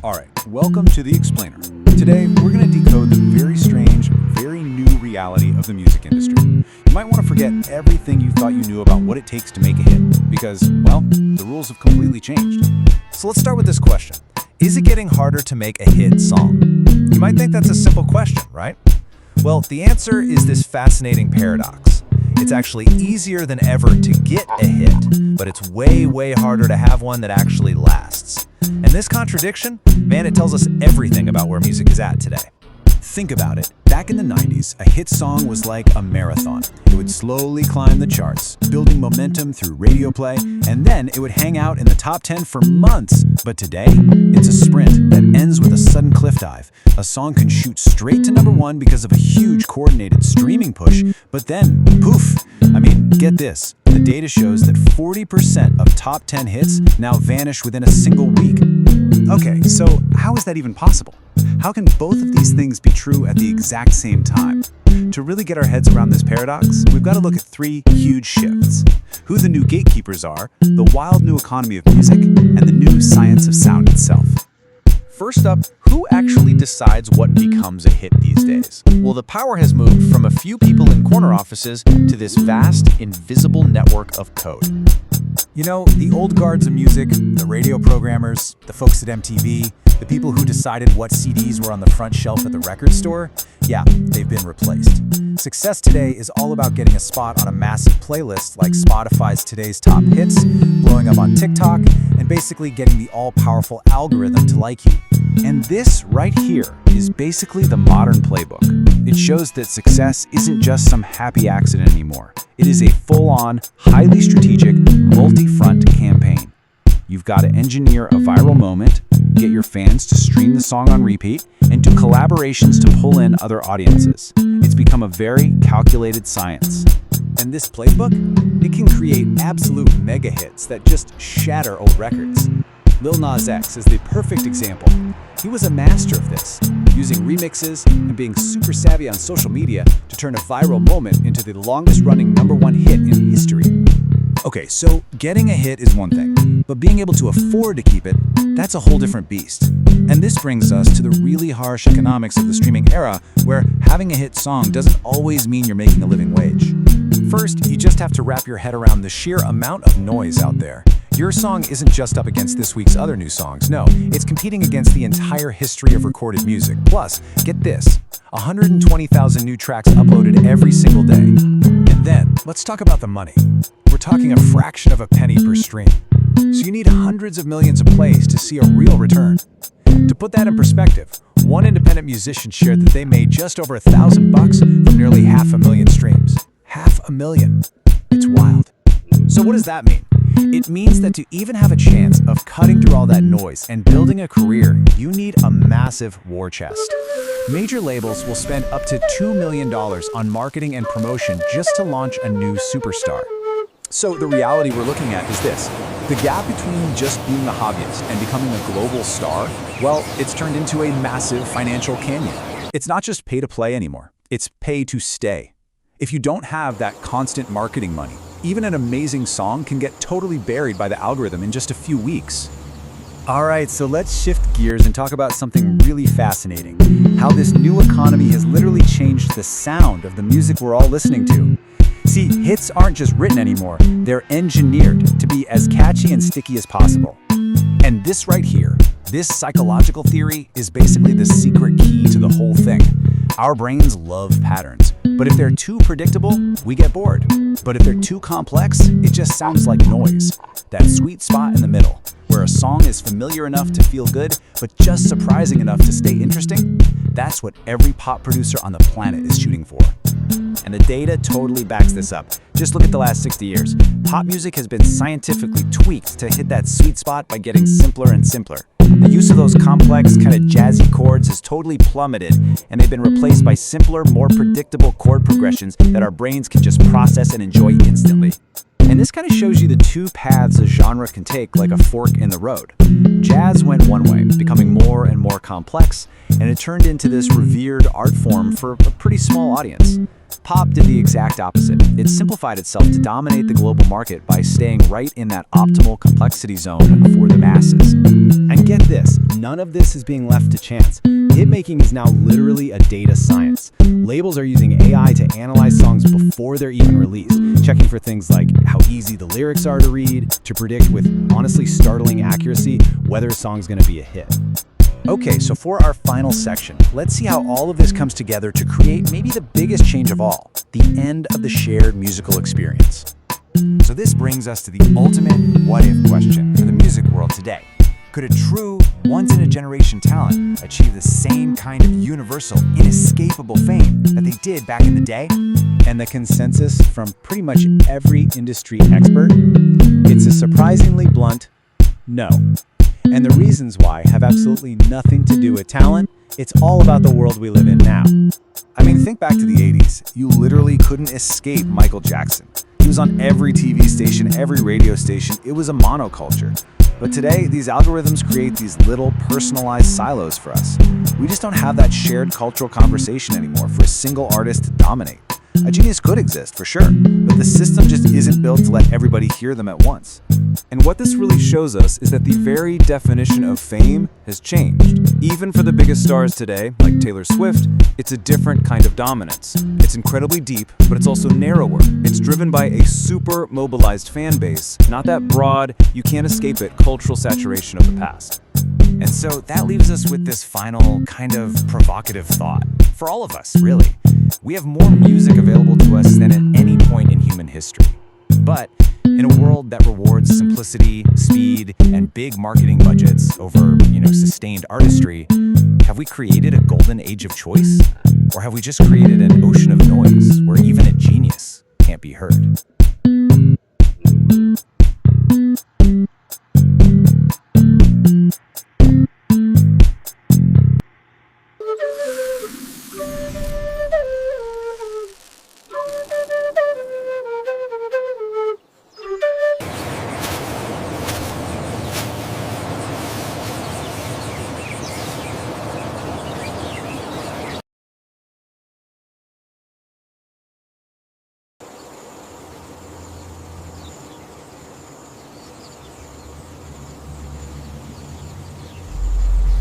Alright, welcome to The Explainer. Today, we're going to decode the very strange, very new reality of the music industry. You might want to forget everything you thought you knew about what it takes to make a hit, because, well, the rules have completely changed. So let's start with this question. Is it getting harder to make a hit song? You might think that's a simple question, right? Well, the answer is this fascinating paradox. It's actually easier than ever to get a hit, but it's way, way harder to have one that actually lasts. And this contradiction, man, it tells us everything about where music is at today. Think about it. Back in the 90s, a hit song was like a marathon. It would slowly climb the charts, building momentum through radio play, and then it would hang out in the top 10 for months. But today, it's a sprint that ends with a sudden cliff dive. A song can shoot straight to number one because of a huge coordinated streaming push, but then, poof! I mean, get this. The data shows that 40% of top 10 hits now vanish within a single week. Okay, so how is that even possible? How can both of these things be true at the exact same time? To really get our heads around this paradox, we've got to look at three huge shifts: who the new gatekeepers are, the wild new economy of music, and the new science of sound itself. First up, who actually decides what becomes a hit these days? Well, the power has moved from a few people in corner offices to this vast, invisible network of code. You know, the old guards of music, the radio programmers, the folks at MTV, the people who decided what CDs were on the front shelf at the record store, yeah, they've been replaced. Success today is all about getting a spot on a massive playlist like Spotify's Today's Top Hits, blowing up on TikTok, and basically getting the all-powerful algorithm to like you. And this right here is basically the modern playbook. It shows that success isn't just some happy accident anymore. It is a full-on, highly strategic, multi-front campaign. You've got to engineer a viral moment, get your fans to stream the song on repeat, and do collaborations to pull in other audiences. It's become a very calculated science. And this playbook, it can create absolute mega hits that just shatter old records. Lil Nas X is the perfect example. He was a master of this, using remixes and being super savvy on social media to turn a viral moment into the longest-running #1 hit in history. Okay, so getting a hit is one thing, but being able to afford to keep it, that's a whole different beast. And this brings us to the really harsh economics of the streaming era, where having a hit song doesn't always mean you're making a living wage. First, you just have to wrap your head around the sheer amount of noise out there. Your song isn't just up against this week's other new songs. No, it's competing against the entire history of recorded music. Plus, get this, 120,000 new tracks uploaded every single day. And then, let's talk about the money. We're talking a fraction of a penny per stream. So you need hundreds of millions of plays to see a real return. To put that in perspective, one independent musician shared that they made just over $1,000 from nearly 500,000 streams. 500,000. It's wild. So what does that mean? It means that to even have a chance of cutting through all that noise and building a career, you need a massive war chest. Major labels will spend up to $2 million on marketing and promotion just to launch a new superstar. So the reality we're looking at is this. The gap between just being a hobbyist and becoming a global star, well, it's turned into a massive financial canyon. It's not just pay to play anymore. It's pay to stay. If you don't have that constant marketing money, even an amazing song can get totally buried by the algorithm in just a few weeks. All right, so let's shift gears and talk about something really fascinating. How this new economy has literally changed the sound of the music we're all listening to. See, hits aren't just written anymore, they're engineered to be as catchy and sticky as possible. And this right here, this psychological theory is basically the secret key to the whole thing. Our brains love patterns, but if they're too predictable, we get bored. But if they're too complex, it just sounds like noise. That sweet spot in the middle, where a song is familiar enough to feel good, but just surprising enough to stay interesting, that's what every pop producer on the planet is shooting for. And the data totally backs this up. Just look at the last 60 years. Pop music has been scientifically tweaked to hit that sweet spot by getting simpler and simpler. The use of those complex, kind of jazzy chords has totally plummeted, and they've been replaced by simpler, more predictable chord progressions that our brains can just process and enjoy instantly. And this kind of shows you the two paths a genre can take, like a fork in the road. Jazz went one way, becoming more and more complex, and it turned into this revered art form for a pretty small audience. Pop did the exact opposite. It simplified itself to dominate the global market by staying right in that optimal complexity zone for the masses. And get this, none of this is being left to chance. Hitmaking is now literally a data science. Labels are using AI to analyze songs before they're even released, checking for things like how easy the lyrics are to read, to predict with honestly startling accuracy whether a song's gonna be a hit. Okay, so for our final section, let's see how all of this comes together to create maybe the biggest change of all, the end of the shared musical experience. So this brings us to the ultimate what-if question for the music world today. Could a true, once-in-a-generation talent achieve the same kind of universal, inescapable fame that they did back in the day? And the consensus from pretty much every industry expert? It's a surprisingly blunt no. And the reasons why have absolutely nothing to do with talent. It's all about the world we live in now. I mean, think back to the 80s. You literally couldn't escape Michael Jackson. He was on every TV station, every radio station. It was a monoculture. But today, these algorithms create these little personalized silos for us. We just don't have that shared cultural conversation anymore for a single artist to dominate. A genius could exist, for sure, but the system just isn't built to let everybody hear them at once. And what this really shows us is that the very definition of fame has changed. Even for the biggest stars today, like Taylor Swift, it's a different kind of dominance. It's incredibly deep, but it's also narrower. It's driven by a super mobilized fan base, not that broad, you can't escape it cultural saturation of the past. And so that leaves us with this final kind of provocative thought. For all of us, really. We have more music available to us than at any point in human history. But in a world that rewards simplicity, speed, and big marketing budgets over, sustained artistry, have we created a golden age of choice? Or have we just created an ocean of noise where even a genius can't be heard?